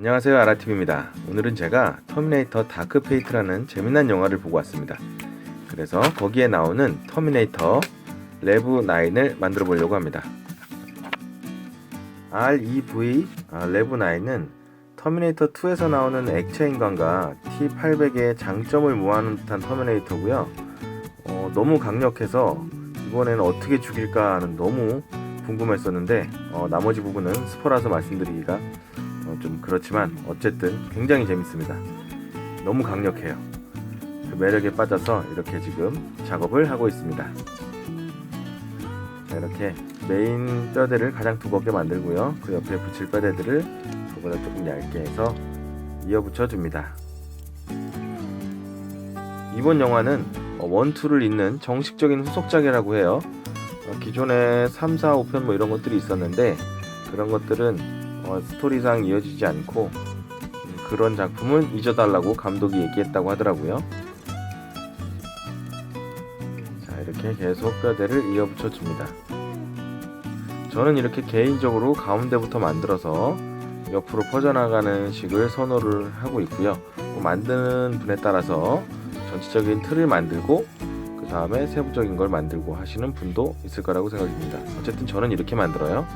안녕하세요, 아라TV입니다. 오늘은 제가 터미네이터 다크 페이트라는 재미난 영화를 보고 왔습니다. 그래서 거기에 나오는 터미네이터 레브 9을 만들어 보려고 합니다. REV 레브 9은 터미네이터 2에서 나오는 액체 인간과 T800의 장점을 모아놓은 듯한 터미네이터고요. 너무 강력해서 이번에는 어떻게 죽일까 하는 너무 궁금했었는데 나머지 부분은 스포라서 말씀드리기가 좀 그렇지만 어쨌든 굉장히 재밌습니다. 너무 강력해요. 그 매력에 빠져서 이렇게 지금 작업을 하고 있습니다. 자, 이렇게 메인 뼈대를 가장 두껍게 만들고요. 그 옆에 붙일 뼈대들을 그보다 조금 얇게 해서 이어 붙여 줍니다. 이번 영화는 1, 2를 잇는 정식적인 후속작이라고 해요. 기존에 3, 4, 5편 이런 것들이 있었는데 그런 것들은 스토리상 이어지지 않고 그런 작품은 잊어달라고 감독이 얘기했다고 하더라고요. 자, 이렇게 계속 뼈대를 이어 붙여줍니다. 저는 이렇게 개인적으로 가운데부터 만들어서 옆으로 퍼져나가는 식을 선호를 하고 있고요. 만드는 분에 따라서 전체적인 틀을 만들고 그 다음에 세부적인 걸 만들고 하시는 분도 있을 거라고 생각됩니다. 어쨌든 저는 이렇게 만들어요.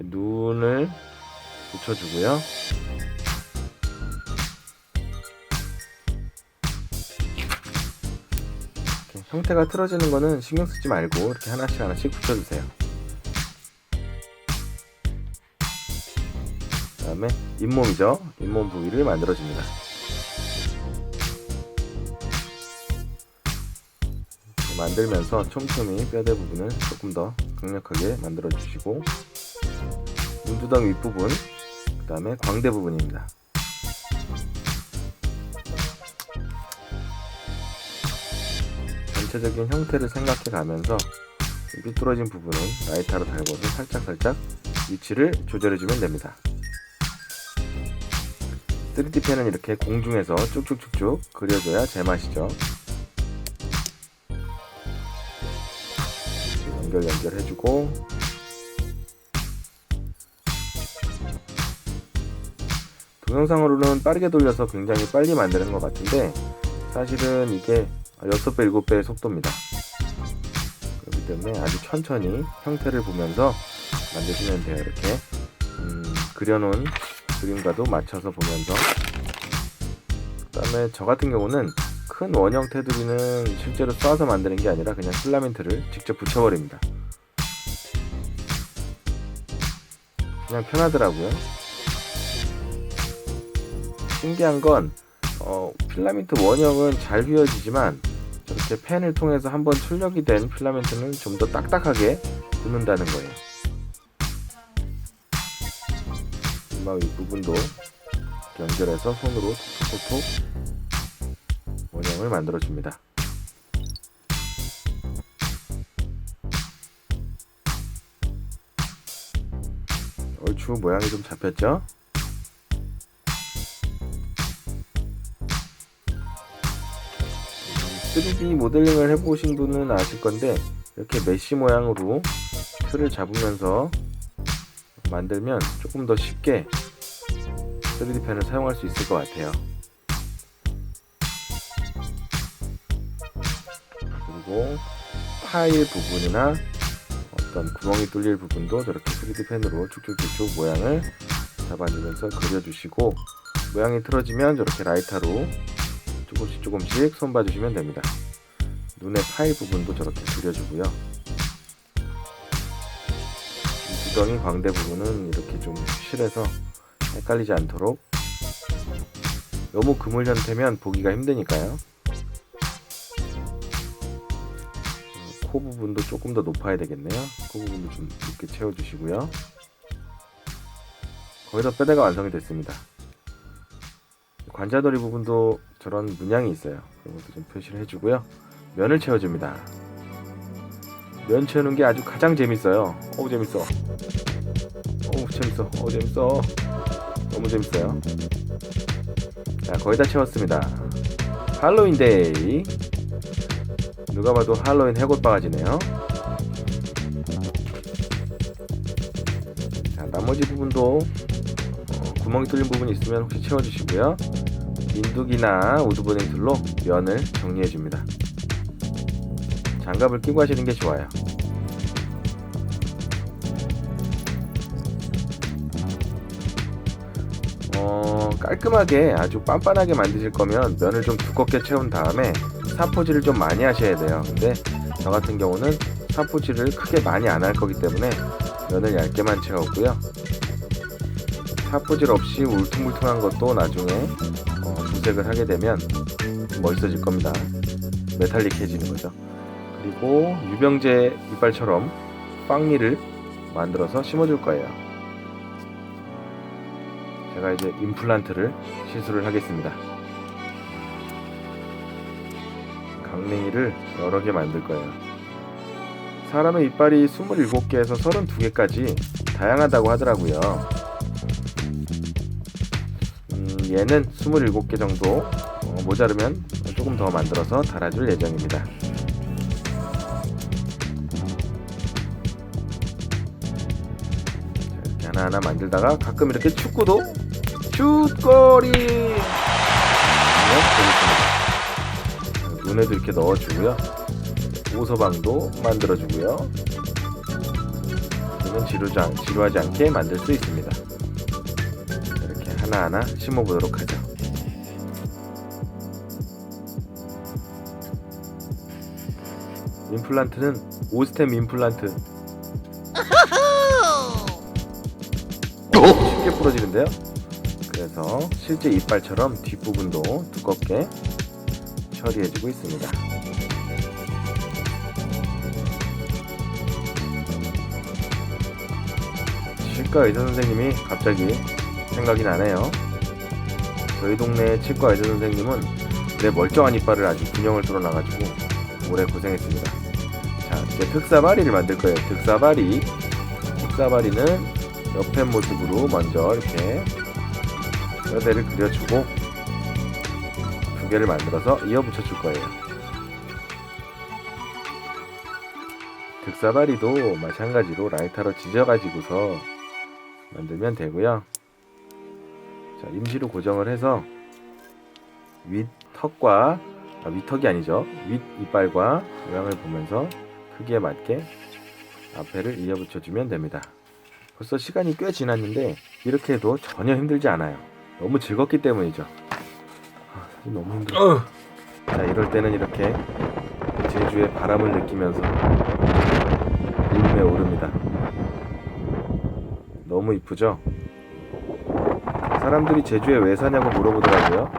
눈을 붙여주고요. 이렇게 형태가 틀어지는 거는 신경 쓰지 말고 이렇게 하나씩 붙여주세요. 그 다음에 잇몸이죠. 잇몸 부위를 만들어줍니다. 만들면서 촘촘히 뼈대 부분을 조금 더 강력하게 만들어 주시고 눈두덩 윗부분, 그 다음에 광대 부분입니다. 전체적인 형태를 생각해 가면서 삐뚤어진 부분은 라이터로 달궈서 살짝 위치를 조절해 주면 됩니다. 3D 펜은 이렇게 공중에서 쭉쭉쭉쭉 그려줘야 제맛이죠. 연결해주고 동영상으로는 빠르게 돌려서 굉장히 빨리 만드는 것 같은데 사실은 이게 6배, 7배의 속도입니다. 그렇기 때문에 아주 천천히 형태를 보면서 만드시면 돼요. 이렇게 그려놓은 그림과도 맞춰서 보면서. 그 다음에 저 같은 경우는 큰 원형 테두리는 실제로 쏴서 만드는 게 아니라 그냥 필라멘트를 직접 붙여버립니다. 그냥 편하더라고요. 신기한 건 필라멘트 원형은 잘 휘어지지만 저렇게 펜을 통해서 한번 출력이 된 필라멘트는 좀 더 딱딱하게 굳는다는 거예요. 이마 윗부분도 연결해서 손으로 톡톡톡 원형을 만들어 줍니다. 얼추 모양이 좀 잡혔죠? (3D) 모델링을 해보신 분은 아실 건데 이렇게 메쉬 모양으로 틀을 잡으면서 만들면 조금 더 쉽게 3D 펜을 사용할 수 있을 것 같아요. 그리고 파일 부분이나 어떤 구멍이 뚫릴 부분도 저렇게 3D 펜으로 쭉쭉쭉쭉 모양을 잡아주면서 그려주시고 모양이 틀어지면 저렇게 라이터로 조금씩 손봐주시면 됩니다. 눈의 파일 부분도 저렇게 그려주고요. 두덩이 광대 부분은 이렇게 좀 실해서 헷갈리지 않도록, 너무 그물 형태면 보기가 힘드니까요. 코 부분도 조금 더 높아야 되겠네요. 코 부분도 좀 높게 채워주시고요. 거기서 뼈대가 완성이 됐습니다. 관자놀이 부분도 저런 문양이 있어요. 이것도 좀 표시를 해주고요. 면을 채워줍니다. 면 채우는 게 아주 가장 재밌어요. 재밌어. 재밌어. 너무 재밌어요. 자, 거의 다 채웠습니다. 할로윈 데이. 누가 봐도 할로윈 해골 바가지네요. 나머지 부분도 구멍이 뚫린 부분이 있으면 혹시 채워주시고요. 민두기나 우드버닝 툴로 면을 정리해줍니다. 장갑을 끼고 하시는 게 좋아요. 깔끔하게 아주 빤빤하게 만드실 거면 면을 좀 두껍게 채운 다음에 사포질을 좀 많이 하셔야 돼요. 근데 저 같은 경우는 사포질을 크게 많이 안 할 거기 때문에 면을 얇게만 채웠고요. 사포질 없이 울퉁불퉁한 것도 나중에 도색을 하게 되면 멋있어질 겁니다. 메탈릭해지는 거죠. 그리고 유병재 이빨처럼 빵미를 만들어서 심어줄 거예요. 제가 이제 임플란트를 시술을 하겠습니다. 강냉이를 여러 개 만들 거예요. 사람의 이빨이 27개에서 32개까지 다양하다고 하더라고요. 얘는 27개 정도 모자르면 조금 더 만들어서 달아줄 예정입니다. 이렇게 하나하나 만들다가 가끔 이렇게 축구도 슛거리 눈에도 이렇게 넣어주고요. 오서방도 만들어주고요. 그러면 지루하지 않게 만들 수 있습니다. 이렇게 하나하나 심어보도록 하죠. 임플란트는 5스템 임플란트 쉽게 부러지는데요. 그래서 실제 이빨처럼 뒷부분도 두껍게 처리해주고 있습니다. 치과 의사 선생님이 갑자기 생각이 나네요. 저희 동네 치과 의사 선생님은 내 멀쩡한 이빨을 아주 균형을 뚫어놔가지고 오래 고생했습니다. 자, 이제 특사바리를 만들 거예요. 특사바리는 옆에 모습으로 먼저 이렇게 뼈대를 그려주고 두 개를 만들어서 이어 붙여줄 거예요. 특사바리도 마찬가지로 라이터로 지져가지고서 만들면 되고요. 자, 임시로 고정을 해서 윗턱과 윗턱이 아니죠. 윗이빨과 모양을 보면서 크기에 맞게 앞에를 이어 붙여주면 됩니다. 벌써 시간이 꽤 지났는데 이렇게 해도 전혀 힘들지 않아요. 너무 즐겁기 때문이죠. 너무 힘들어. 자, 이럴 때는 이렇게 제주의 바람을 느끼면서 울음에 오릅니다. 너무 이쁘죠? 사람들이 제주에 왜 사냐고 물어보더라고요.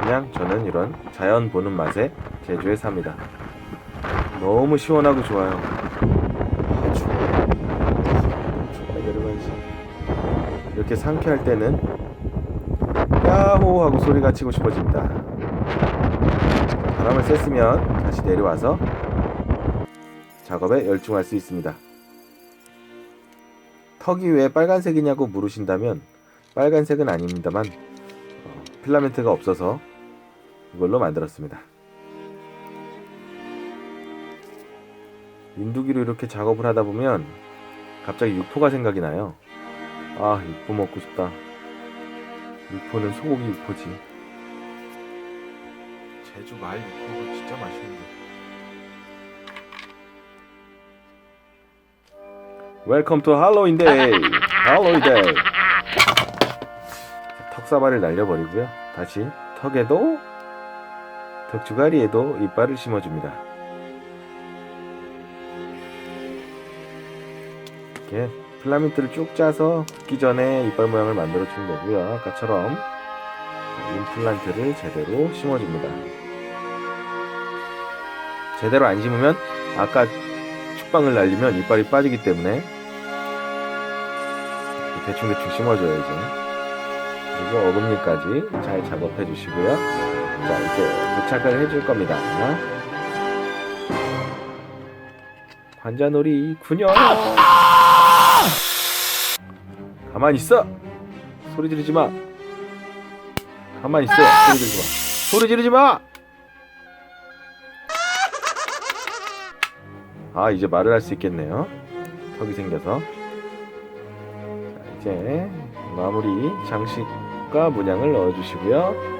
그냥 저는 이런 자연 보는 맛에 제주에 삽니다. 너무 시원하고 좋아요. 이렇게 상쾌할 때는 야호 하고 소리가 치고 싶어집니다. 바람을 쐈으면 다시 내려와서 작업에 열중할 수 있습니다. 턱이 왜 빨간색이냐고 물으신다면 빨간색은 아닙니다만 필라멘트가 없어서 이걸로 만들었습니다. 민두기로 이렇게 작업을 하다 보면 갑자기 육포가 생각이 나요. 아, 육포 먹고 싶다. 육포는 소고기 육포지. 제주 말 육포가 진짜 맛있는데. 웰컴 투 할로윈 데이. 할로윈 데이. 턱사발을 날려버리고요. 다시 턱에도 턱주가리에도 이빨을 심어줍니다. 이렇게 필라멘트를 쭉 짜서 굽기 전에 이빨 모양을 만들어 주면 되고요. 아까처럼 임플란트를 제대로 심어줍니다. 제대로 안 심으면 아까 축방을 날리면 이빨이 빠지기 때문에 대충대충 심어줘야지. 그리고 어금니까지 잘 작업해 주시고요. 자, 이제 부착을 해줄 겁니다. 관자놀이 군요. 가만히 있어. 소리 지르지 마. 가만히 있어. 소리 지르지 마. 소리 지르지 마. 아, 이제 말을 할 수 있겠네요. 턱이 생겨서. 자, 이제 마무리 장식과 문양을 넣어주시고요.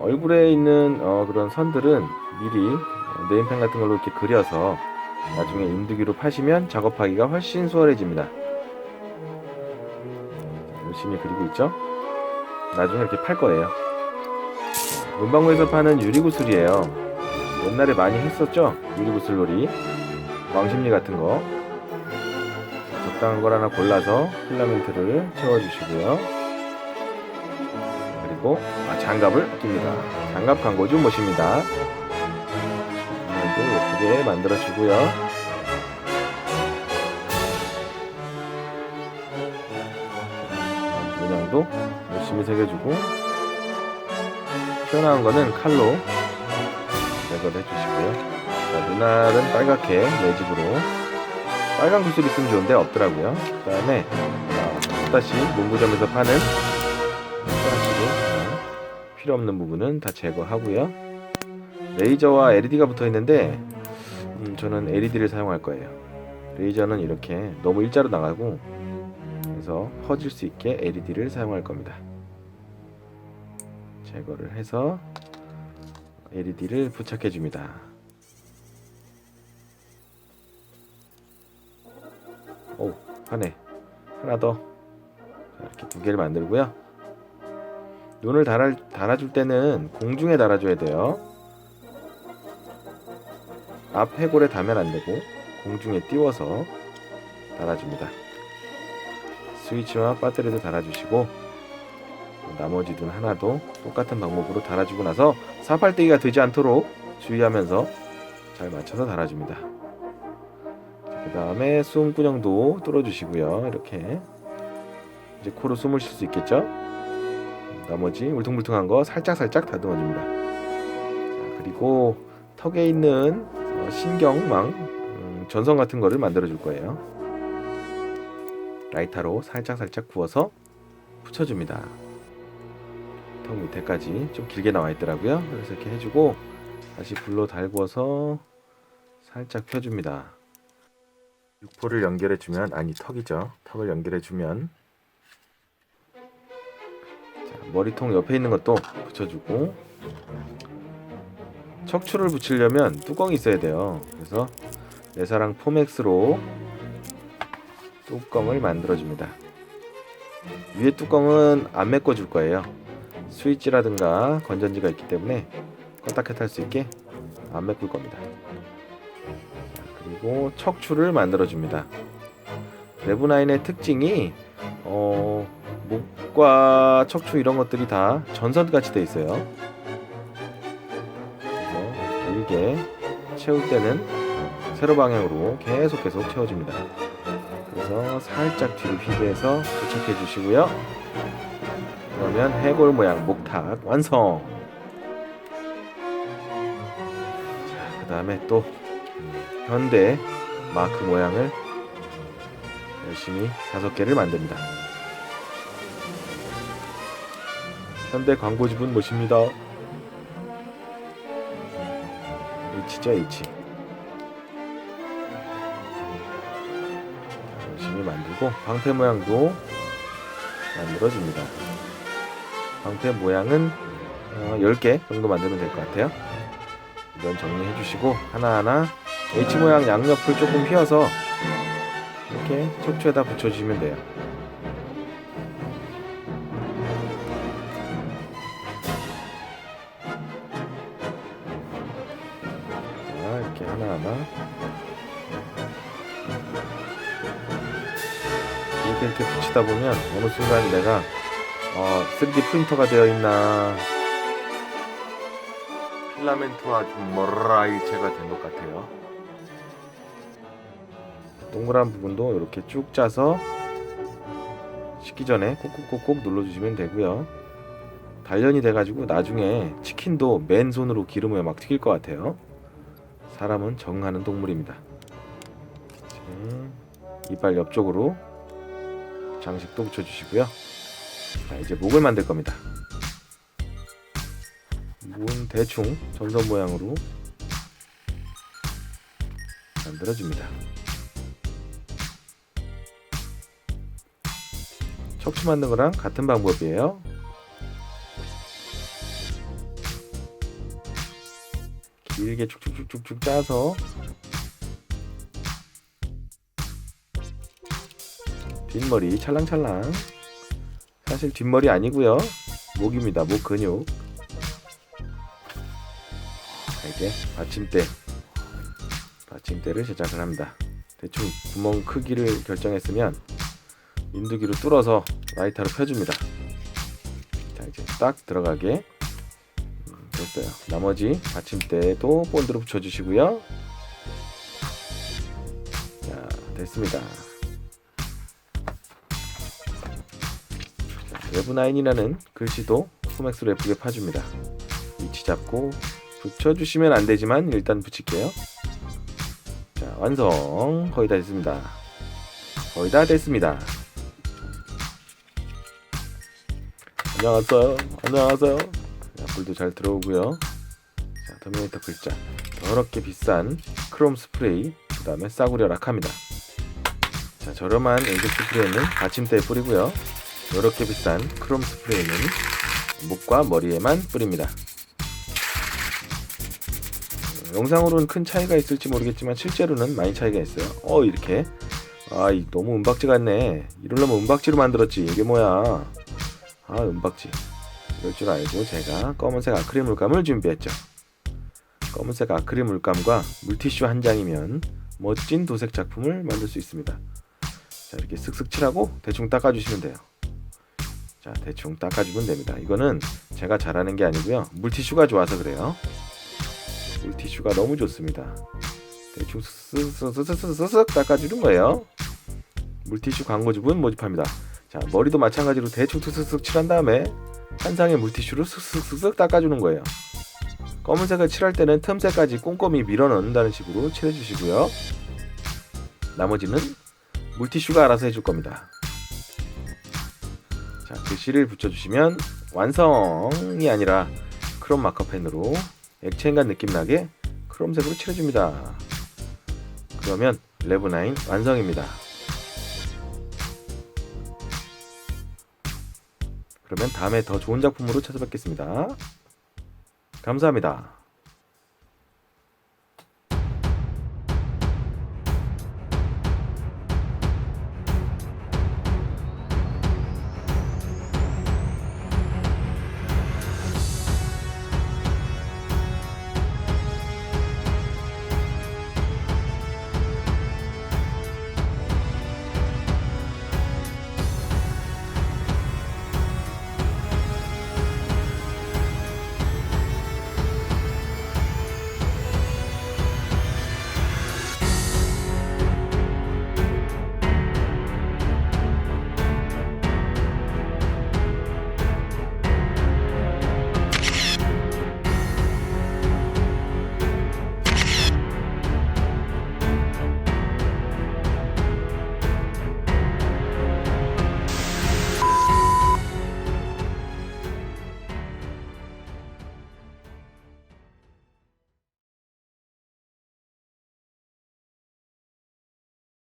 얼굴에 있는 그런 선들은 미리 네임펜 같은 걸로 이렇게 그려서 나중에 인두기로 파시면 작업하기가 훨씬 수월해집니다. 열심히 그리고 있죠? 나중에 이렇게 팔 거예요. 문방구에서 파는 유리구슬이에요. 옛날에 많이 했었죠? 유리구슬 놀이, 왕십리 같은 거. 적당한 걸 하나 골라서 필라멘트를 채워주시고요. 그리고 장갑을 낍니다. 장갑 광고주 모십니다. 오늘도 예쁘게 만들어주고요. 문양도 열심히 새겨주고, 튀어나온 거는 칼로 제거를 해주시고요. 자, 눈알은 빨갛게 매직으로, 빨간 구슬 있으면 좋은데 없더라고요. 그 다음에 또다시 문구점에서 파는 필요 없는 부분은 다 제거하고요. 레이저와 LED가 붙어 있는데 저는 LED를 사용할 거예요. 레이저는 이렇게 너무 일자로 나가고, 그래서 퍼질 수 있게 LED를 사용할 겁니다. 제거를 해서 LED를 부착해 줍니다. 오, 하네. 하나 더. 자, 이렇게 두 개를 만들고요. 눈을 달아줄 때는 공중에 달아줘야 돼요. 앞 해골에 닿으면 안 되고 공중에 띄워서 달아줍니다. 스위치와 배터리도 달아주시고, 나머지 눈 하나도 똑같은 방법으로 달아주고 나서 사팔대기가 되지 않도록 주의하면서 잘 맞춰서 달아줍니다. 그 다음에 숨구녕도 뚫어주시고요. 이렇게 이제 코로 숨을 쉴 수 있겠죠? 나머지 울퉁불퉁한 거 살짝살짝 다듬어줍니다. 자, 그리고 턱에 있는 신경망, 전선 같은 거를 만들어 줄 거예요. 라이터로 살짝살짝 구워서 붙여줍니다. 턱 밑에까지 좀 길게 나와 있더라고요. 그래서 이렇게 해주고 다시 불로 달구어서 살짝 펴줍니다. 육포를 연결해주면, 아니 턱이죠. 턱을 연결해주면, 머리통 옆에 있는 것도 붙여주고, 척추를 붙이려면 뚜껑이 있어야 돼요. 그래서 내사랑 포맥스로 뚜껑을 만들어줍니다. 위에 뚜껑은 안 메꿔줄 거예요. 스위치라든가 건전지가 있기 때문에 껐다 켰다 할 수 있게 안 메꿀 겁니다. 그리고 척추를 만들어줍니다. 레브나인의 특징이 목과 척추 이런 것들이 다 전선같이 되어 있어요. 그래서 길게 채울 때는 세로 방향으로 계속 채워줍니다. 그래서 살짝 뒤로 휘게해서 부착해 주시고요. 그러면 해골 모양 목탁 완성. 자, 그 다음에 또 현대 마크 모양을 열심히 5개를 만듭니다. 현대 광고주분 모십니다. H죠, H. 열심히 만들고 방패 모양도 만들어줍니다. 방패 모양은 10개 정도 만들면 될 것 같아요. 이건 정리해 주시고 하나하나 H 모양 양옆을 조금 휘어서 이렇게 척추에다 붙여주시면 돼요. 자, 이렇게 하나하나 이렇게 붙이다 보면 어느 순간 내가 3D 프린터가 되어 있나, 필라멘트와 좀 뭐라 일체가 된 것 같아요. 동그란 부분도 이렇게 쭉 짜서 식기 전에 콕콕콕콕 눌러주시면 되고요. 단련이 돼가지고 나중에 치킨도 맨손으로 기름에 막 튀길 것 같아요. 사람은 적응하는 동물입니다. 이빨 옆쪽으로 장식도 붙여주시고요. 자, 이제 목을 만들 겁니다. 목은 대충 전선 모양으로 만들어줍니다. 척추 만든 거랑 같은 방법이에요. 길게 쭉쭉쭉쭉 짜서 뒷머리 찰랑찰랑. 사실 뒷머리 아니고요, 목입니다. 목 근육. 자, 이제 받침대를 제작을 합니다. 대충 구멍 크기를 결정했으면 인두기로 뚫어서 라이터로 펴줍니다. 자, 이제 딱 들어가게 됐어요. 나머지 받침대도 본드로 붙여주시고요. 자, 됐습니다. 레브9이라는 글씨도 소맥스로 예쁘게 파줍니다. 위치 잡고 붙여주시면 안되지만 일단 붙일게요. 자, 완성. 거의 다 됐습니다. 거의 다 됐습니다. 안녕하세요. 자, 불도 잘 들어오고요. 자, 터미네이터 글자, 더럽게 비싼 크롬 스프레이, 그 다음에 싸구려 락합니다. 자, 저렴한 앵글 스프레이는 받침대에 뿌리고요, 더럽게 비싼 크롬 스프레이는 목과 머리에만 뿌립니다. 영상으로는 큰 차이가 있을지 모르겠지만 실제로는 많이 차이가 있어요. 이렇게 너무 은박지 같네. 이러려면 은박지로 만들었지. 이게 뭐야. 은박지. 이럴 줄 알고 제가 검은색 아크릴 물감을 준비했죠. 검은색 아크릴 물감과 물티슈 한 장이면 멋진 도색 작품을 만들 수 있습니다. 자, 이렇게 슥슥 칠하고 대충 닦아주시면 돼요. 자, 대충 닦아주면 됩니다. 이거는 제가 잘하는 게 아니고요, 물티슈가 좋아서 그래요. 물티슈가 너무 좋습니다. 대충 쓱쓱쓱쓱쓱 닦아주는 거예요. 물티슈 광고주분 모집합니다. 자, 머리도 마찬가지로 대충 슥슥 칠한 다음에 한 상의 물티슈로 슥슥슥 닦아주는 거예요. 검은색을 칠할 때는 틈새까지 꼼꼼히 밀어 넣는다는 식으로 칠해주시고요. 나머지는 물티슈가 알아서 해줄 겁니다. 자, 글씨를 붙여주시면 완성이 아니라 크롬 마커펜으로 액체인간 느낌 나게 크롬색으로 칠해줍니다. 그러면 레브9 완성입니다. 그러면 다음에 더 좋은 작품으로 찾아뵙겠습니다. 감사합니다.